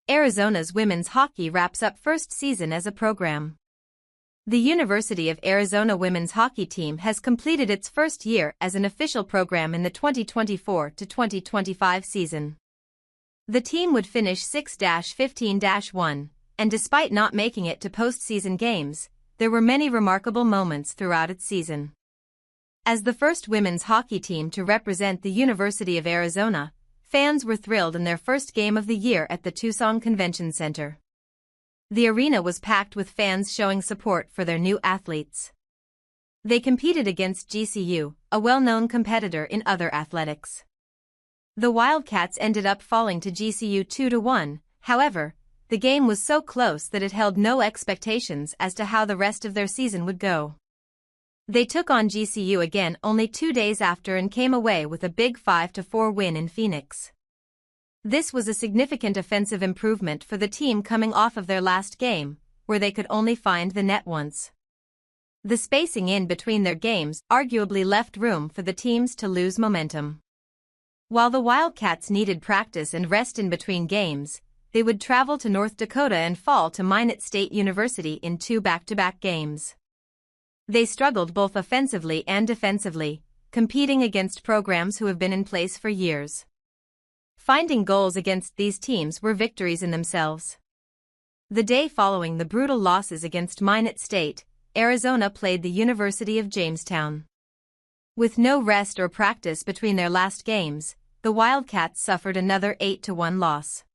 Arizona's women's hockey wraps up first season as a program. The University of Arizona women's hockey team has completed its first year as an official program in the 2024-2025 season. The team would finish 6-15-1, and despite not making it to postseason games, there were many remarkable moments throughout its season. As the first women's hockey team to represent the University of Arizona, fans were thrilled in their first game of the year at the Tucson Convention Center. The arena was packed with fans showing support for their new athletes. They competed against GCU, a well-known competitor in other athletics. The Wildcats ended up falling to GCU 2-1, however, the game was so close that it held no expectations as to how the rest of their season would go. They took on GCU again only 2 days after and came away with a big 5-4 win in Phoenix. This was a significant offensive improvement for the team coming off of their last game, where they could only find the net once. The spacing in between their games arguably left room for the teams to lose momentum. While the Wildcats needed practice and rest in between games, they would travel to North Dakota and fall to Minot State University in 2 back-to-back games. They struggled both offensively and defensively, competing against programs who have been in place for years. Finding goals against these teams were victories in themselves. The day following the brutal losses against Minot State, Arizona played the University of Jamestown. With no rest or practice between their last games, the Wildcats suffered another 8-1 loss.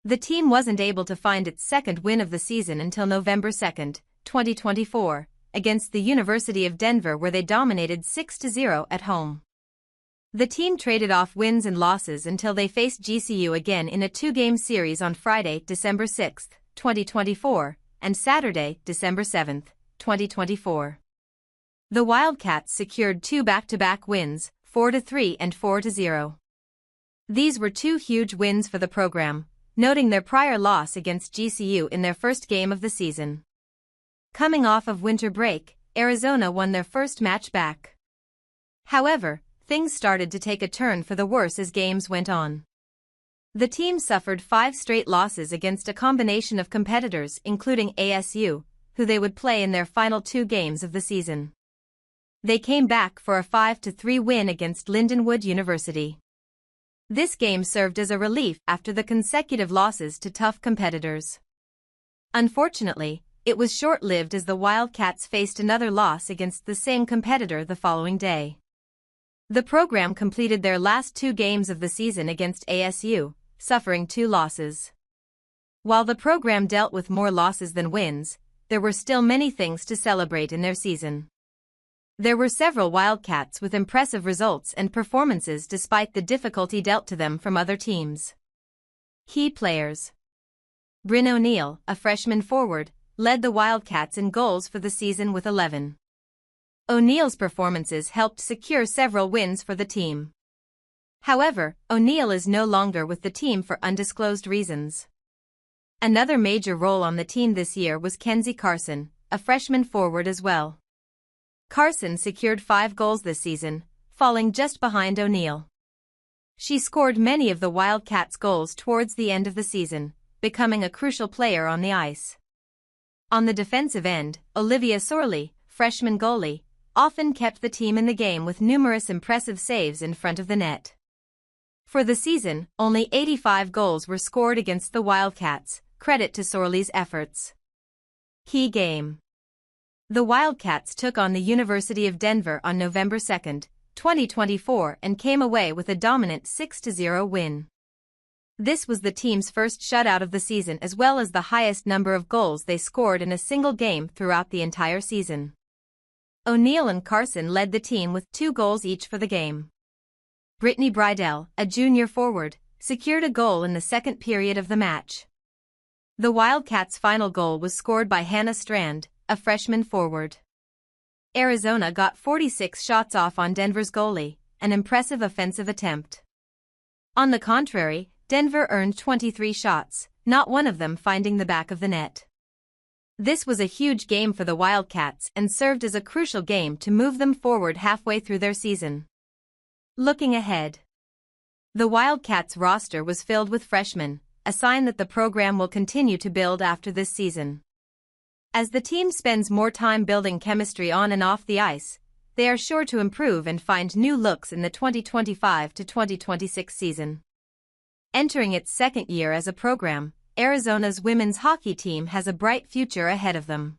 The team wasn't able to find its second win of the season until November 2, 2024, against the University of Denver, where they dominated 6-0 at home. The team traded off wins and losses until they faced GCU again in a 2-game series on Friday, December 6, 2024, and Saturday, December 7, 2024. The Wildcats secured 2 back-to-back wins, 4-3 and 4-0. These were 2 huge wins for the program, noting their prior loss against GCU in their first game of the season. Coming off of winter break, Arizona won their first match back. However, things started to take a turn for the worse as games went on. The team suffered 5 straight losses against a combination of competitors including ASU, who they would play in their final 2 games of the season. They came back for a 5-3 win against Lindenwood University. This game served as a relief after the consecutive losses to tough competitors. Unfortunately, it was short-lived as the Wildcats faced another loss against the same competitor the following day. The program completed their last 2 games of the season against ASU, suffering 2 losses. While the program dealt with more losses than wins, there were still many things to celebrate in their season. There were several Wildcats with impressive results and performances despite the difficulty dealt to them from other teams. Key players. Bryn O'Neill, a freshman forward, led the Wildcats in goals for the season with 11. O'Neill's performances helped secure several wins for the team. However, O'Neill is no longer with the team for undisclosed reasons. Another major role on the team this year was Kenzie Carson, a freshman forward as well. Carson secured 5 goals this season, falling just behind O'Neill. She scored many of the Wildcats' goals towards the end of the season, becoming a crucial player on the ice. On the defensive end, Olivia Sorley, freshman goalie, often kept the team in the game with numerous impressive saves in front of the net. For the season, only 85 goals were scored against the Wildcats, credit to Sorley's efforts. Key game. The Wildcats took on the University of Denver on November 2, 2024 and came away with a dominant 6-0 win. This was the team's first shutout of the season as well as the highest number of goals they scored in a single game throughout the entire season. O'Neill and Carson led the team with 2 goals each for the game. Brittany Bridell, a junior forward, secured a goal in the second period of the match. The Wildcats' final goal was scored by Hannah Strand, a freshman forward. Arizona got 46 shots off on Denver's goalie, an impressive offensive attempt. On the contrary, Denver earned 23 shots, not one of them finding the back of the net. This was a huge game for the Wildcats and served as a crucial game to move them forward halfway through their season. Looking ahead. The Wildcats roster was filled with freshmen, a sign that the program will continue to build after this season. As the team spends more time building chemistry on and off the ice, they are sure to improve and find new looks in the 2025 to 2026 season. Entering its second year as a program, Arizona's women's hockey team has a bright future ahead of them.